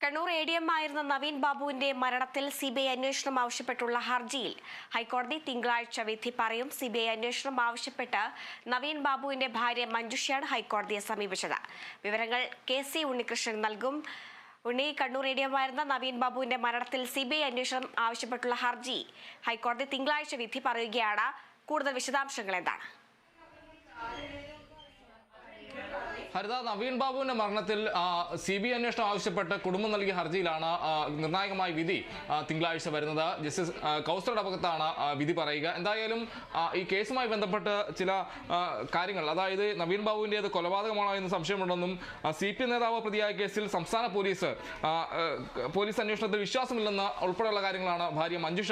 Kannur ADM ആയിരുന്ന നവീൻ ബാബുവിന്റെ മരണത്തിൽ CBI അന്വേഷണം ആവശ്യപ്പെട്ടുള്ള ഹർജിയിൽ ഹൈക്കോടതി തിങ്കളാഴ്ച വിധി പറയും. CBI അന്വേഷണം ആവശ്യപ്പെട്ട് നവീൻ ബാബുവിന്റെ ഭാര്യ മഞ്ജുഷയാണ് ഹൈക്കോടതിയെ സമീപിച്ചത്. വിവരങ്ങൾ KC ഉണ്ണികൃഷ്ണൻ നൽകും. കണ്ണൂർ ADM ആയിരുന്ന നവീൻ ബാബുവിന്റെ മരണത്തിൽ CBI അന്വേഷണം ആവശ്യപ്പെട്ടുള്ള ഹർജി ഹൈക്കോടതി തിങ്കളാഴ്ച വിധി പറയുകയാണ്. കൂടുതൽ വിശദാംശങ്ങൾ എന്താണ്? ഹരിത, നവീൻ ബാബുവിന്റെ മരണത്തിൽ CBI അന്വേഷണം ആവശ്യപ്പെട്ട് കുടുംബം നൽകിയ ഹർജിയിലാണ് നിർണായകമായ വിധി തിങ്കളാഴ്ച വരുന്നത്. ജസ്റ്റിസ് കൗസറുടെ ഭാഗത്താണ് വിധി പറയുക. എന്തായാലും ഈ കേസുമായി ബന്ധപ്പെട്ട് ചില കാര്യങ്ങൾ, അതായത് നവീൻ ബാബുവിൻ്റേത് കൊലപാതകമാണോ എന്ന് സംശയമുണ്ടെന്നും CPM നേതാവ് പ്രതിയായ കേസിൽ സംസ്ഥാന പോലീസ് അന്വേഷണത്തിൽ വിശ്വാസമില്ലെന്ന് ഉൾപ്പെടെയുള്ള കാര്യങ്ങളാണ് ഭാര്യ മഞ്ജുഷ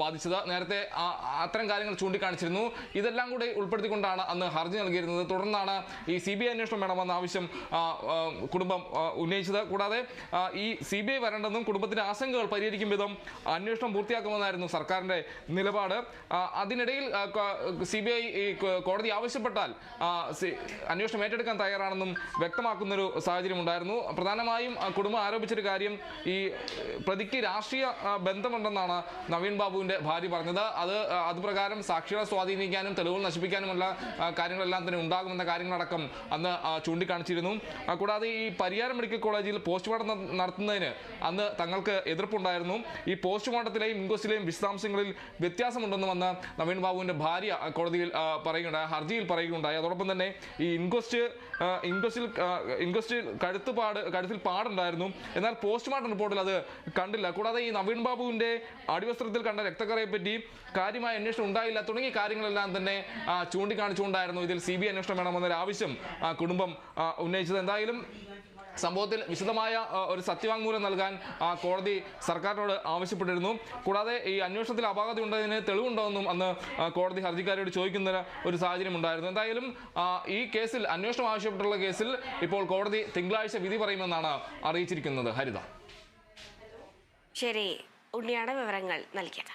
വാദിച്ചത്. നേരത്തെ അത്തരം കാര്യങ്ങൾ ചൂണ്ടിക്കാണിച്ചിരുന്നു. ഇതെല്ലാം കൂടി ഉൾപ്പെടുത്തിക്കൊണ്ടാണ് അന്ന് ഹർജി നൽകിയിരുന്നത്. തുടർന്നാണ് ഈ CBI അന്വേഷണം വേണമെന്ന ആവശ്യം കുടുംബം ഉന്നയിച്ചത്. കൂടാതെ ഈ CBI വരേണ്ടെന്നും കുടുംബത്തിന്റെ ആശങ്കകൾ പരിഹരിക്കും വിധം അന്വേഷണം പൂർത്തിയാക്കുമെന്നായിരുന്നു സർക്കാരിന്റെ നിലപാട്. അതിനിടയിൽ CBI കോടതി ആവശ്യപ്പെട്ടാൽ അന്വേഷണം ഏറ്റെടുക്കാൻ തയ്യാറാണെന്നും വ്യക്തമാക്കുന്നൊരു സാഹചര്യം ഉണ്ടായിരുന്നു. പ്രധാനമായും കുടുംബം ആരോപിച്ചൊരു കാര്യം, ഈ പ്രതിക്ക് രാഷ്ട്രീയ ബന്ധമുണ്ടെന്നാണ് നവീൻ ബാബുവിന്റെ ഭാര്യ പറഞ്ഞത്. അത് പ്രകാരം സാക്ഷികളെ സ്വാധീനിക്കാനും തെളിവുകൾ നശിപ്പിക്കാനുമുള്ള കാര്യങ്ങളെല്ലാം തന്നെ ഉണ്ടാകുമെന്ന കാര്യങ്ങളടക്കം അന്ന് ചൂണ്ടിക്കാണിച്ചിരുന്നു. കൂടാതെ ഈ പരിയാരം മെഡിക്കൽ കോളേജിൽ പോസ്റ്റ്മോർട്ടം നടത്തുന്നതിന് അന്ന് തങ്ങൾക്ക് എതിർപ്പുണ്ടായിരുന്നു. ഈ പോസ്റ്റ്മോർട്ടത്തിലെയും ഇൻക്വസ്റ്റിലെയും വിശദാംശങ്ങളിൽ വ്യത്യാസമുണ്ടെന്നും അന്ന് നവീൻ ബാബുവിന്റെ ഭാര്യ കോടതിയിൽ പറയുകയുണ്ടായി, ഹർജിയിൽ പറയുകയുണ്ടായി. അതോടൊപ്പം തന്നെ ഈ ഇൻക്വസ്റ്റിൽ കഴുത്തിൽ പാടുണ്ടായിരുന്നു, എന്നാൽ പോസ്റ്റ്മോർട്ടം റിപ്പോർട്ടിൽ അത് കണ്ടില്ല. കൂടാതെ ഈ നവീൻ ബാബുവിന്റെ അടിവസ്ത്രത്തിൽ കണ്ട രക്തക്കറയെ പറ്റി കാര്യമായ അന്വേഷണം ഉണ്ടായില്ല. തുടങ്ങിയ കാര്യങ്ങളെല്ലാം തന്നെ ചൂണ്ടിക്കാണിച്ചുകൊണ്ടായിരുന്നു ഇതിൽ CBI അന്വേഷണം വേണമെന്നൊരു ആവശ്യം കുടുംബം ഉന്നയിച്ചത്. എന്തായാലും സംഭവത്തിൽ വിശദമായ ഒരു സത്യവാങ്മൂലം നൽകാൻ കോടതി സർക്കാരിനോട് ആവശ്യപ്പെട്ടിരുന്നു. കൂടാതെ ഈ അന്വേഷണത്തിൽ അപാകത ഉണ്ടതിന് തെളിവുണ്ടോയെന്നും അന്ന് കോടതി ഹർജിക്കാരോട് ചോദിക്കുന്ന ഒരു സാഹചര്യം ഉണ്ടായിരുന്നു. എന്തായാലും ഈ കേസിൽ അന്വേഷണം ആവശ്യപ്പെട്ടുള്ള കേസിൽ ഇപ്പോൾ കോടതി തിങ്കളാഴ്ച വിധി പറയുമെന്നാണ് അറിയിച്ചിരിക്കുന്നത്. ഹരിത. ശരി, ഉണ്ണിയാണ് വിവരങ്ങൾ നൽകിയത്.